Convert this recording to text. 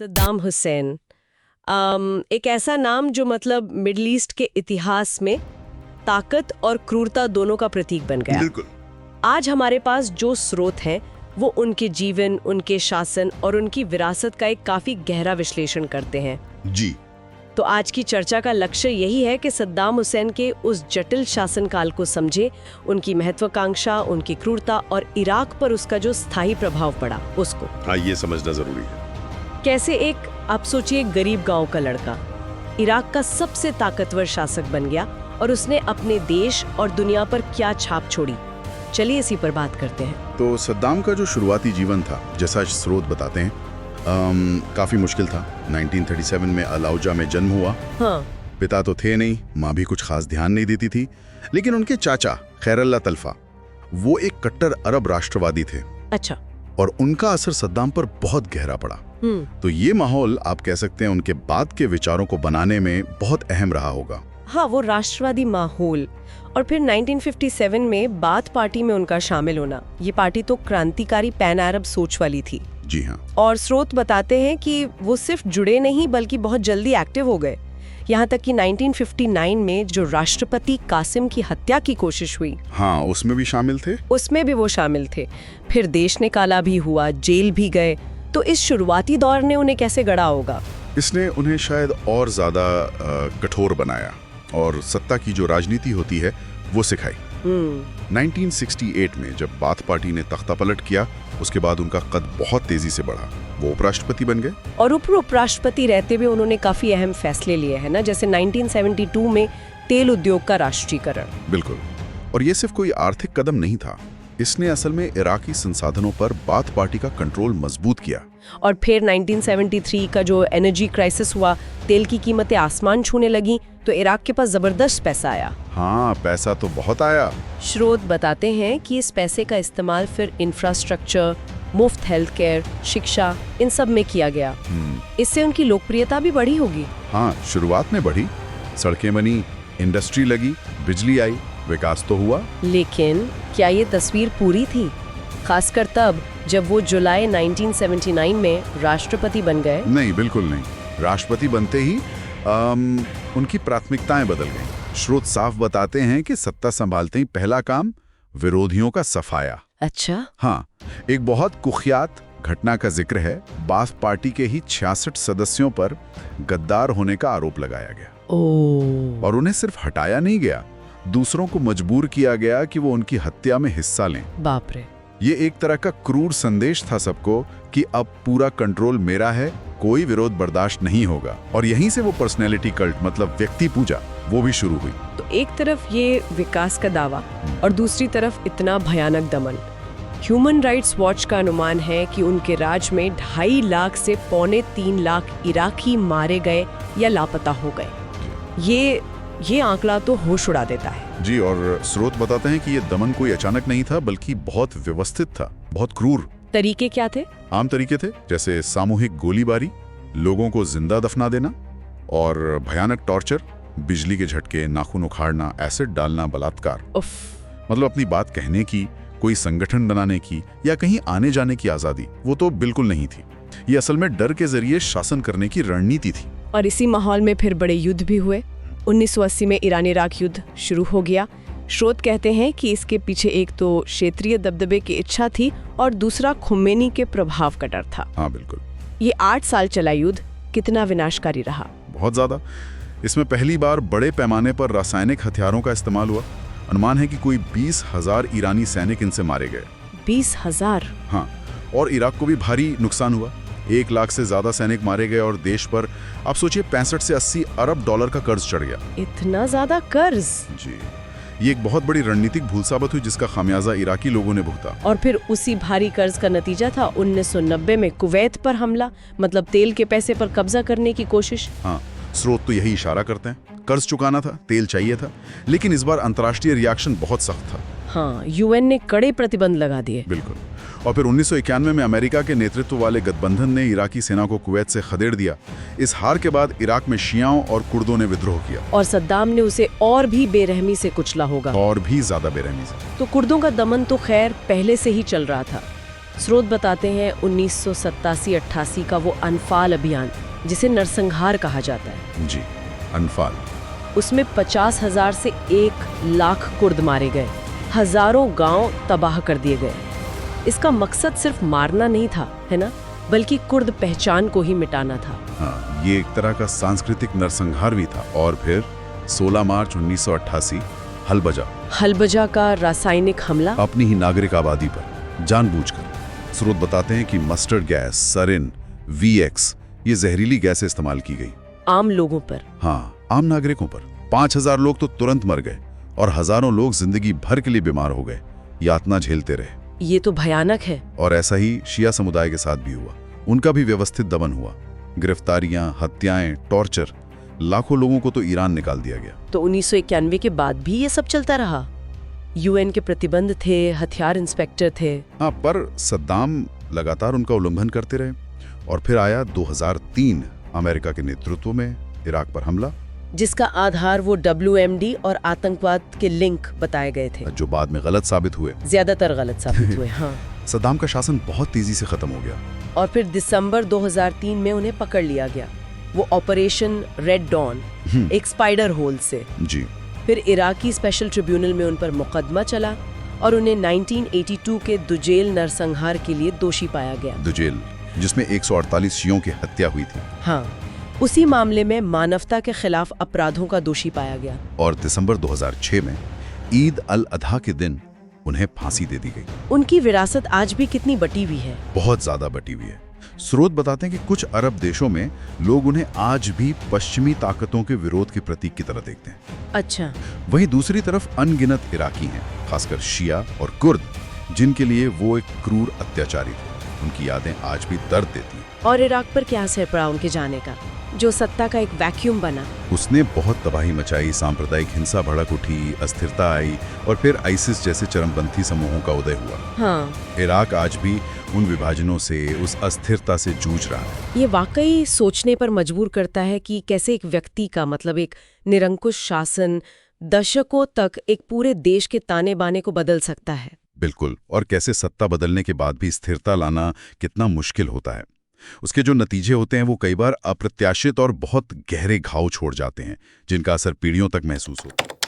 सद्दाम हुसैन एक ऐसा नाम जो मतलब मिडल ईस्ट के इतिहास में ताकत और क्रूरता दोनों का प्रतीक बन गया। बिल्कुल। आज हमारे पास जो स्रोत हैं वो उनके जीवन, उनके शासन और उनकी विरासत का एक काफी गहरा विश्लेषण करते हैं। जी। तो आज की चर्चा का लक्ष्य यही है कि सद्दाम हुसैन के उस जटिल शासनकाल को समझे, उनकी महत्वाकांक्षा, उनकी क्रूरता और इराक पर उसका जो स्थायी प्रभाव पड़ा उसको। हाँ, ये समझना जरूरी है। कैसे एक, आप सोचिए, गरीब गांव का लड़का इराक का सबसे ताकतवर शासक बन गया और उसने अपने देश और दुनिया पर क्या छाप छोड़ी। चलिए इसी पर बात करते हैं। तो सद्दाम का जो शुरुआती जीवन था, जैसा स्रोत बताते हैं, काफी मुश्किल था। 1937 में अलाउजा में जन्म हुआ। हाँ। पिता तो थे नहीं, माँ भी कुछ खास ध्यान नहीं देती थी, लेकिन उनके चाचा खैरल्ला तल्फा वो एक कट्टर अरब राष्ट्रवादी थे। अच्छा। और उनका असर सद्दाम पर बहुत गहरा पड़ा। तो ये माहौल, आप कह सकते हैं, उनके बाद के विचारों को बनाने में बहुत अहम रहा होगा। हाँ, वो राष्ट्रवादी माहौल और फिर 1957 में बाथ पार्टी में उनका शामिल होना। ये पार्टी तो क्रांतिकारी पैन अरब सोच वाली थी। जी हाँ। और स्रोत बताते हैं कि वो सिर्फ जुड़े नहीं बल्कि बहुत जल्दी एक्टिव हो गए। यहाँ तक कि 1959 में जो राष्ट्रपति कासिम की हत्या की कोशिश हुई, हाँ, उसमें भी शामिल थे। उसमें भी वो शामिल थे। फिर देश निकाला भी हुआ, जेल भी गए। तो इस शुरुआती दौर ने उन्हें कैसे गढ़ा होगा? इसने उन्हें शायद और ज्यादा कठोर बनाया और सत्ता की जो राजनीति होती है वो सिखाई। 1968 में जब बाथ पार्टी ने तख्ता पलट किया, उसके बाद उनका कद बहुत तेजी से बढ़ा। वो उपराष्ट्रपति बन गए और उपराष्ट्रपति रहते हुए उन्होंने काफी अहम फैसले लिए हैं ना, जैसे 1972 में तेल उद्योग का राष्ट्रीयकरण। बिल्कुल। और ये सिर्फ कोई आर्थिक कदम नहीं था, इसने असल में इराकी संसाधनों पर बाथ पार्टी का कंट्रोल मजबूत किया। और फिर 1973 का जो एनर्जी क्राइसिस हुआ, तेल की कीमतें आसमान छूने लगी, तो इराक के पास जबरदस्त पैसा आया। हाँ, पैसा तो बहुत आया। स्रोत बताते हैं कि इस पैसे का इस्तेमाल फिर इंफ्रास्ट्रक्चर, मुफ्त हेल्थ केयर, शिक्षा, इन सब में किया गया। इससे उनकी लोकप्रियता भी बढ़ी होगी। हाँ, शुरुआत में बढ़ी, सड़कें बनी, इंडस्ट्री लगी, बिजली आई, विकास तो हुआ। लेकिन क्या ये तस्वीर पूरी थी? खासकर तब जब वो जुलाई 1979 में राष्ट्रपति बन गए। नहीं, बिल्कुल नहीं। राष्ट्रपति बनते ही उनकी प्राथमिकताएं बदल गईं। स्रोत साफ बताते हैं कि सत्ता संभालते ही पहला काम विरोधियों का सफाया। अच्छा। हाँ, एक बहुत कुख्यात घटना का जिक्र है। बाथ पार्टी के ही 66 सदस्यों पर गद्दार होने का आरोप लगाया गया। और उन्हें सिर्फ हटाया नहीं गया, दूसरों को मजबूर किया गया कि वो उनकी हत्या में हिस्सा लें। बाप रे। ये एक तरह का क्रूर संदेश था सबको कि अब पूरा कंट्रोल मेरा है, कोई विरोध बर्दाश्त नहीं होगा। और यहीं से वो पर्सनैलिटी कल्ट, मतलब व्यक्ति पूजा, वो भी शुरू हुई। तो एक तरफ ये विकास का दावा और दूसरी तरफ इतना भयानक दमन। ह्यूमन राइट्स वॉच का अनुमान है कि उनके राज में 2.5 लाख से 3.25 लाख इराकी मारे गए या लापता हो गए। ये आंकड़ा तो होश उड़ा देता है। जी, और स्रोत बताते हैं कि ये दमन कोई अचानक नहीं था, बल्कि बहुत व्यवस्थित था, बहुत क्रूर। तरीके क्या थे? आम तरीके थे, जैसे सामूहिक गोलीबारी, लोगों को जिंदा दफना देना और भयानक टॉर्चर, बिजली के झटके, नाखून उखाड़ना, एसिड डालना, बलात्कार। मतलब अपनी बात कहने की, कोई संगठन बनाने की या कहीं आने जाने की आजादी, वो तो बिल्कुल नहीं थी। ये असल में डर के जरिए शासन करने की रणनीति थी। और इसी माहौल में फिर बड़े युद्ध भी हुए। 1980 में ईरान इराक युद्ध शुरू हो गया। स्रोत कहते हैं कि इसके पीछे एक तो क्षेत्रीय दबदबे की इच्छा थी और दूसरा खुमैनी के प्रभाव का डर था। हाँ, बिल्कुल। ये 8 साल चला युद्ध कितना विनाशकारी रहा? बहुत ज्यादा। इसमें पहली बार बड़े पैमाने पर रासायनिक हथियारों का इस्तेमाल हुआ। अनुमान है कि कोई 20,000 ईरानी सैनिक इनसे मारे गए। 20,000? हाँ, और इराक को भी भारी नुकसान हुआ। 1 लाख से ज्यादा सैनिक मारे गए और देश पर, आप सोचिए, 65 से 80 अरब डॉलर का कर्ज चढ़ गया। इतना ज्यादा कर्ज? जी, ये एक बहुत बड़ी रणनीतिक भूल साबित हुई, जिसका खामियाजा इराकी लोगों ने भुगता। और फिर उसी भारी कर्ज का नतीजा था 1990 में कुवैत पर हमला, मतलब तेल के पैसे पर कब्जा करने की कोशिश। हाँ, स्रोत तो यही इशारा करते हैं। कर्ज चुकाना था, तेल चाहिए था, लेकिन इस बार अंतर्राष्ट्रीय रिएक्शन बहुत सख्त था। हाँ, यूएन ने कड़े प्रतिबंध लगा दिए। बिल्कुल। और फिर 1991 में अमेरिका के नेतृत्व वाले गठबंधन ने इराकी सेना को कुवैत से खदेड़ दिया। इस हार के बाद इराक में शियाओं और कुर्दों ने विद्रोह किया और सद्दाम ने उसे और भी बेरहमी से कुचला होगा। और भी ज्यादा बेरहमी से। तो कुर्दों का दमन तो खैर पहले से ही चल रहा था, स्रोत बताते हैं 1987-88 का वो अनफाल अभियान, जिसे नरसंहार कहा जाता है। जी, अनफाल। उसमें 50,000 से 1,00,000 कुर्द मारे गए, हजारों गांव तबाह कर दिए गए। इसका मकसद सिर्फ मारना नहीं था, है ना, बल्कि कुर्द पहचान को ही मिटाना था। हाँ, ये एक तरह का सांस्कृतिक नरसंहार भी था। और फिर 16 मार्च 1988 हलबजा का रासायनिक हमला अपनी ही नागरिक आबादी पर जानबूझकर। स्रोत बताते हैं कि मस्टर्ड गैस, सरिन, VX ये जहरीली गैसें इस्तेमाल की गई आम लोगों पर। हाँ, आम नागरिकों पर। 5,000 लोग तो तुरंत मर गए और हजारों लोग जिंदगी भर के लिए बीमार हो गए, यातना झेलते रहे। ये तो भयानक है। और ऐसा ही शिया समुदाय के साथ भी हुआ। उनका भी व्यवस्थित दमन हुआ। गिरफ्तारियां, हत्याएं, टॉर्चर, लाखों लोगों को तो ईरान निकाल दिया गया। तो 1991 के बाद भी ये सब चलता रहा। UN के प्रतिबंध थे, हथियार इंस्पेक्टर थे। हाँ, पर सद्दाम लगातार उनका उल्लंघन करते रहे। और फिर आया 2003 अमेरिका के नेतृत्व में इराक पर हमला, जिसका आधार वो WMD और आतंकवाद के लिंक बताए गए थे, जो बाद में गलत साबित हुए। ज्यादातर गलत साबित हुए। हाँ। सद्दाम का शासन बहुत तेजी से खत्म हो गया। और फिर दिसंबर 2003 में उन्हें पकड़ लिया गया, वो ऑपरेशन रेड डॉन, एक स्पाइडर होल से। जी। फिर इराकी स्पेशल ट्रिब्यूनल में उन पर मुकदमा चला और उन्हें 1982 के दुजेल नरसंहार के लिए दोषी पाया गया। दुजेल, जिसमें 148 शियों की हत्या हुई थी। हाँ, उसी मामले में मानवता के खिलाफ अपराधों का दोषी पाया गया। और दिसंबर 2006 में ईद अल अधा के दिन उन्हें फांसी दे दी गई। उनकी विरासत आज भी कितनी बटी हुई है, बहुत ज्यादा बटी हुई है। स्रोत बताते हैं कि कुछ अरब देशों में लोग उन्हें आज भी पश्चिमी ताकतों के विरोध के प्रतीक की तरह देखते हैं। अच्छा। वहीं दूसरी तरफ अनगिनत इराकी हैं, खासकर शिया और कुर्द, जिनके लिए वो एक क्रूर अत्याचारी थे। उनकी यादें आज भी दर्द देती हैं। और इराक पर क्या असर पड़ा उनके जाने का, जो सत्ता का एक वैक्यूम बना? उसने बहुत तबाही मचाई, सांप्रदायिक हिंसा भड़क उठी, अस्थिरता आई और फिर आइसिस जैसे चरमपंथी समूहों का उदय हुआ। हाँ। इराक आज भी उन विभाजनों से, उस अस्थिरता से जूझ रहा है। ये वाकई सोचने पर मजबूर करता है कि कैसे एक व्यक्ति का, मतलब एक निरंकुश शासन, दशकों तक एक पूरे देश के ताने बाने को बदल सकता है। बिल्कुल। और कैसे सत्ता बदलने के बाद भी स्थिरता लाना कितना मुश्किल होता है। उसके जो नतीजे होते हैं वो कई बार अप्रत्याशित और बहुत गहरे घाव छोड़ जाते हैं, जिनका असर पीढ़ियों तक महसूस होता है।